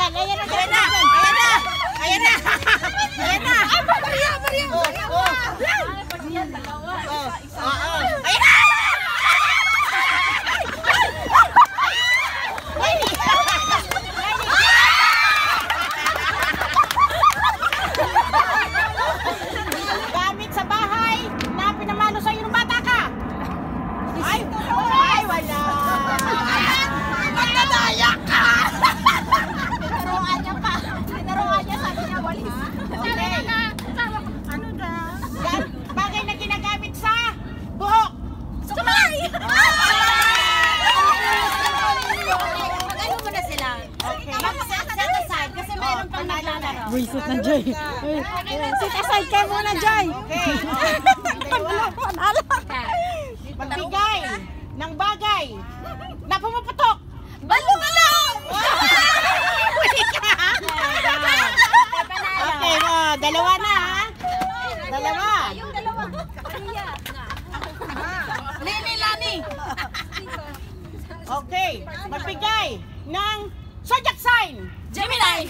Ayan na. Ayan na. Ayan na. Ayan na. Maria. Ayan dalawa. Ayan na. Gamit sa bahay na pinamalo sa'yo ng bata ka. Ay, wala. Magdadaya ka. Tinaruan niya pa. Tinaruan niya, sabi niya walis. Okay. Ano na? Bagay na ginagamit sa buhok. Sumay! Mag-ano mo na sila? Okay. Set aside kasi mayroon pang naglalaro. Buisit na, Joy. Set aside kayo muna, Joy. Okay. Magbigay ng bagay na pumaputok. Balong! Okay, dalawa na ha. Dalawa. Yung dalawa. Lani. Okay, magbigay ng zodiac sign. Gemini.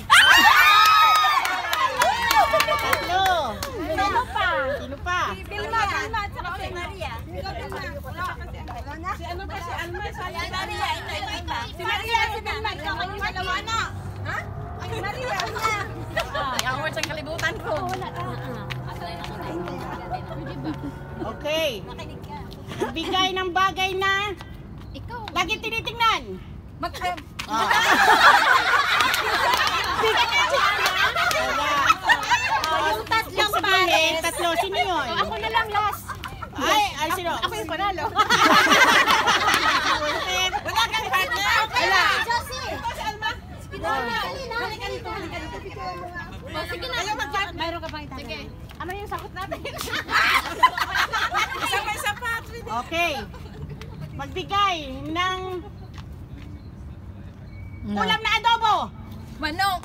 Tatlo. Sino pa? Vilma at saka si Maria. Si ano pa si Alma? Si Maria. Si Maria, si Vilma. Ikaw kayong dalawa na. Ha? Si Maria. Ang words ang kalibutan ko. Okay. Bigay ng bagay na lagi tinitingnan. Yung tatlong pare. Tatlo. Sino yun? Ako na lang last. Ay, sino? Ako yung panalo. Wala kang partner? Wala. Josie. Si Alma. Halika dito. Sige na. Mayroon ka pang itanong. Sige. Ano yung sakot natin? Isa pa. Okay. Magbigay ng ulam na adobo. Manok.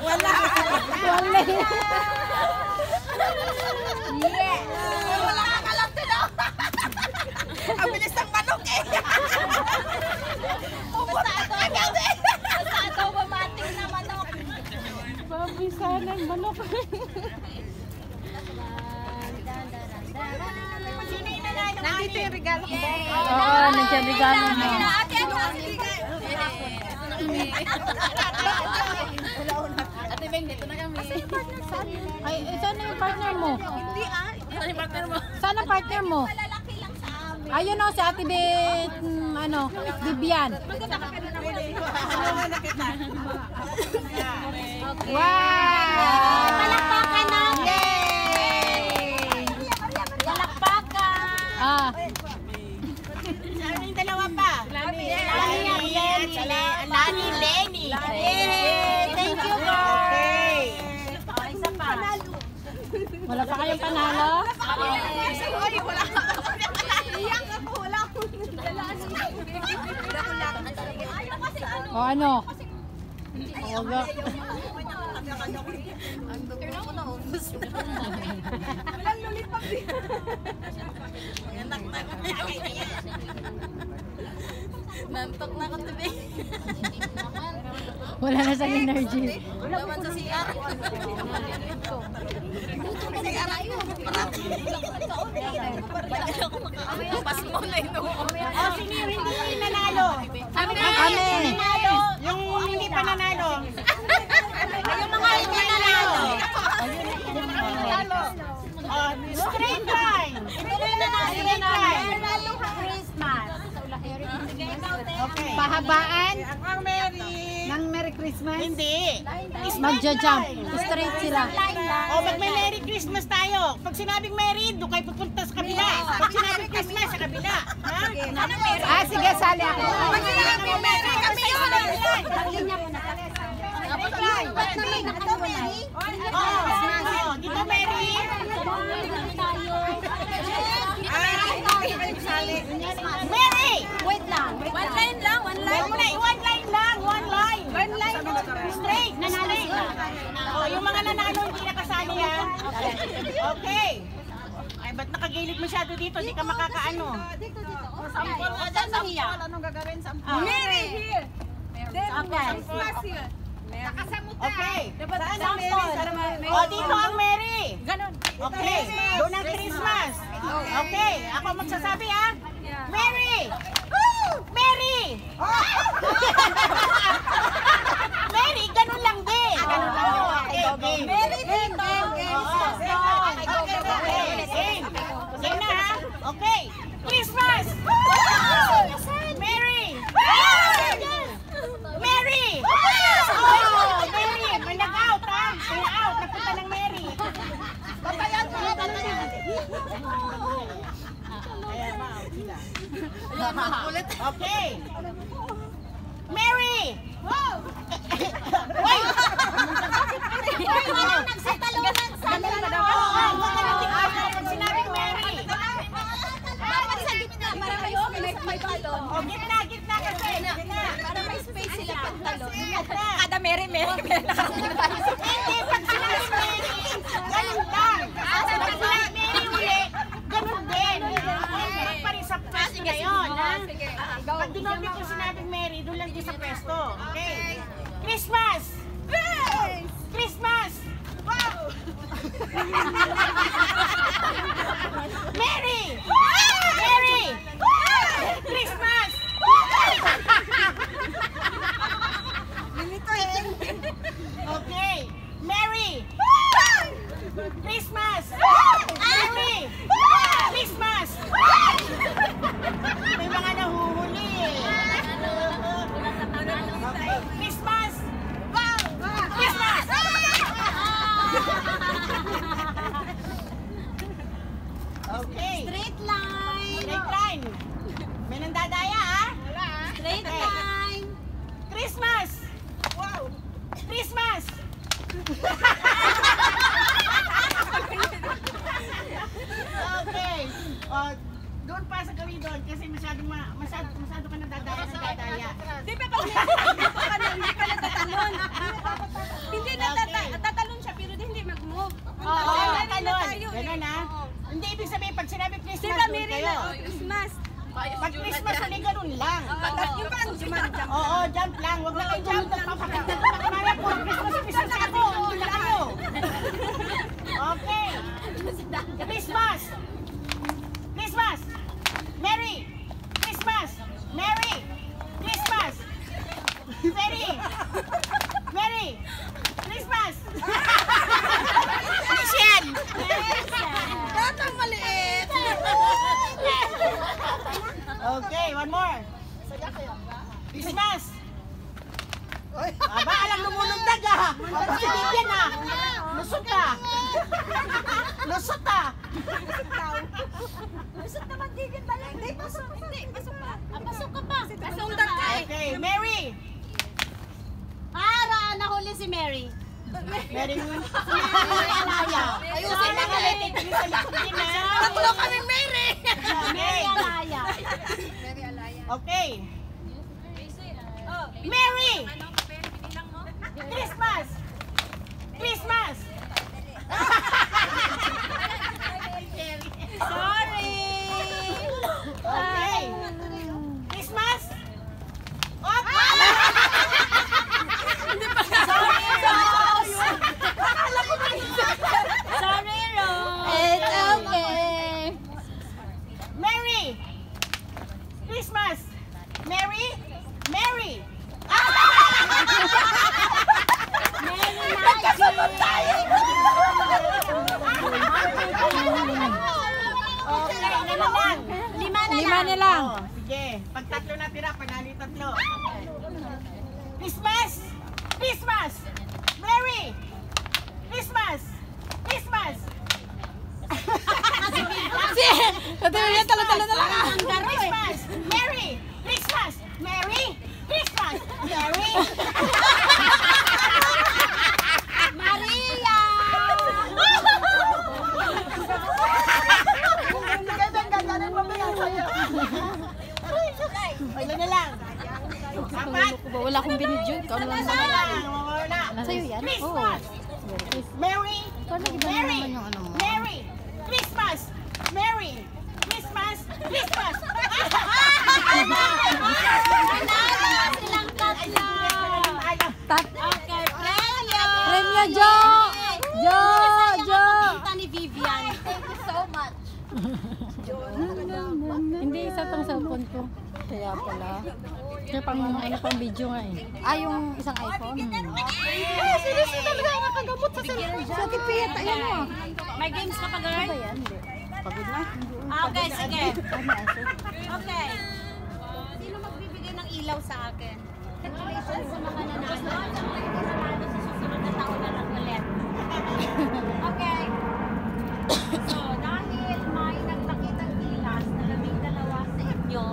Wala. Yeah. Wala kang alam din. Ang bilis ng manok eh. Basta adobo matik na manok. Babisa ng manok. Nandito yung regalo ko. Oo, nandiyan regalo mo. Ate Beng, dito na kami. Ay, saan na yung partner mo? Hindi Saan yung partner mo? Saan ang partner mo? Malalaki lang sa amin. Ayun o, si Ate Bibian. Wow! Palakpakan natin! Palakpakan! Saan yung dalawa pa? Lani at Lenny. Thank you, girl. Okay. Isa pa. Wala pa kayong panalo? Sorry, wala pa. Iyak ako, wala ako. O ano? Oga. Walang lollipop din. Nantok na ako today. Wala na sa energy. Wala man sa CR. Pas mo na ito. Sino yung hindi nanalo? Kami. Yung hindi pa nanalo. Yung mga hindi nanalo. Straight line. Straight line. Christmas. Okay. Pahabaan Ang Merry. ng Merry Christmas. Hindi. Magja-jump. Straight sila. O mag-Merry Christmas tayo. Pag sinabing Merry, doon kayo pupunta sa kabila. Pag sinabing Christmas, sa kabila. Ha? Sige, sali ako. Pag sinabing Merry, kami yun. Dito Merry. Merry! Wait lang. One line lang, one line. One line lang, one line. One line. Straight, nanalo sila. Yung mga nanalo hindi nakasali ha. Okay. ba't nakagilid masyado dito? Di ka makakaano. Dito. Sampol nga dyan, sampol. Anong gagawin sa Mary, here. Okay. Okay. Saan ang Mary? O, dito ang Mary. Ganon. Okay. Doon ang Christmas. Okay. Ako magsasabi ha. Mary! Mary! Mary, ganun lang din. Ganun lang din. Okay. Mary, dito. Game na ha? Okay. Christmas! Mary! Mary! Oh, Mary! May nag-out ha? May out. Napunta ng Mary. Batayan mo. Okay. Mary! Wait! Parang nagsatalunan sa Pag sinabing Mary. Dapat sa gitna, para may talon. O, gitna kasi. Gitna. Para may space sila pag talon. Gitna. Kada Mary nakarating tayo sa Hindi, pag sinabing Mary, ganun lang. Pag sinabing Mary uli, ganun din. Ganun pa rin sa pwesto na yun. Pag dinoble ko sinabing Mary, doon lang din sa pwesto. Okay? Christmas! Christmas! Wow! Mary! Mary! Christmas! Okay. Mary! Christmas! Mary! Christmas! May mga nahuhuli eh. Okay. Christmas! Christmas! Okay. Straight line. Straight line. May nandadaya ah? Straight Okay. line. Christmas! Wow! Christmas! Okay. Doon pa sa gawin doon kasi masyado ka nadadaya. Di ba pag hindi ka natatalon? Hindi natatalon siya pero hindi mag-move. Oo, Ganun na talon. tayo eh. Ganun ah. Hindi ibig sabihin pag sinabi Di Christmas ba doon Mary kayo. na Christmas? Pag Christmas ulit ganun lang. Yung parang jump. Oo, jump lang. Huwag na kayo jump. Pagkamaya po, Christmas ako. Hindi na kayo. Okay. Christmas. Christmas. Merry. Christmas. Merry. Christmas. Merry. Merry. Christmas. Michelle. Datang maliit. Okay, one more. Christmas. Aba, alam lumunundag ah. Positive yan ah. Lusot ah. Lusot ah. Lusot naman din balik. Hindi, pasok. Hindi, pasok pa. Pasok ka pa. Pasok ka. Okay, Mary. Nahuli si Mary. Mary Alaya. Ayusin na nga eh. Sa likod din ah. Tatlo kaming Mary. Okay. Alaya. Okay. Mary. Christmas. Christmas. Sorry. Okay. Christmas. Op. Sorry, Rose. It's okay. Mary. Christmas. Mary. Mary. Magkasunod tayo. Okay, ganun lang. Lima na lang. Oh, sige, pag tatlo na tira, panalo yung tatlo. Christmas! Christmas! Merry! Christmas! Christmas! Talo na lang. Christmas! Merry! Christmas! Merry! Christmas! Merry! Maria! Ilan na lang? Apat? Wala akong binidyo. Ikaw na lang. Isa lang, mawala. Sa'yo yan? Christmas! Merry! Ikaw na iba Merry! naman yung ano mo. Merry! Christmas! tong cellphone ko. Kaya pala. Kaya pang ano pang video nga eh. Ah, yung isang iPhone? Seryoso talaga nakagamot sa cellphone. Sa tipit, ayan mo. May games ka pa, girl? Ba yan? Hindi. Pagod na. Okay, sige. Ano, aso? Okay. Sino magbibigay ng ilaw sa akin? Congratulations sa mga nanalo. Sa mga nanalo sa susunod na taon na lang ulit. Okay. So, dahil may nagpakitang gilas na 12 sa inyo,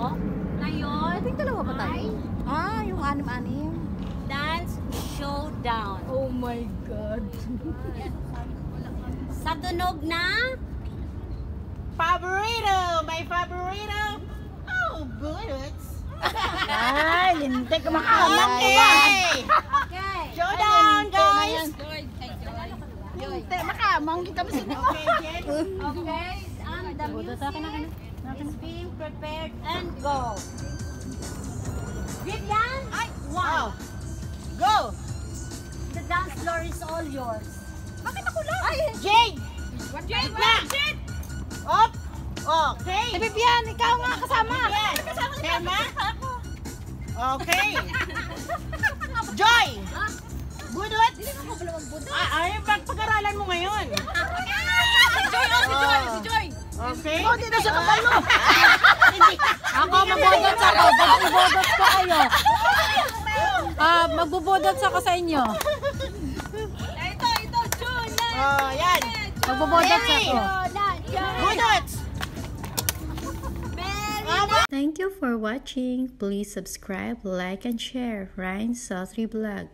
ngayon, Ating dalawa pa tayo. ay Ah, yung anim-anim. Dance Showdown. Oh my God. Sa tunog na Favorito! My favorito! Oh, bullets! Ay, lintik makamang. Okay! Okay. Showdown, guys! Lintik makamang. Kita mo sila. Okay, Jen. Okay. And the Buto sa akin, music is being prepared and go. Vivian, Wow! Go! the dance floor is all yours. Bakit ako lang? Ay, Jade! Jade, Na! Up! Okay! Bibian, ikaw nga kasama. Yes! Tema? Okay! Joy! Budot! Ay, pag-aralan mo ngayon. Joy, si Joy, si Joy. Okay? Oh, di na siya kabalo. Ako, Magbubodot ako. Magbubodot ko kayo. Magbubodot ako sa inyo. Ito, June. Oh, yan. Magbubodot ako. Budot! Thank you for watching. Please subscribe, like, and share. Ryan Sotri Vlog.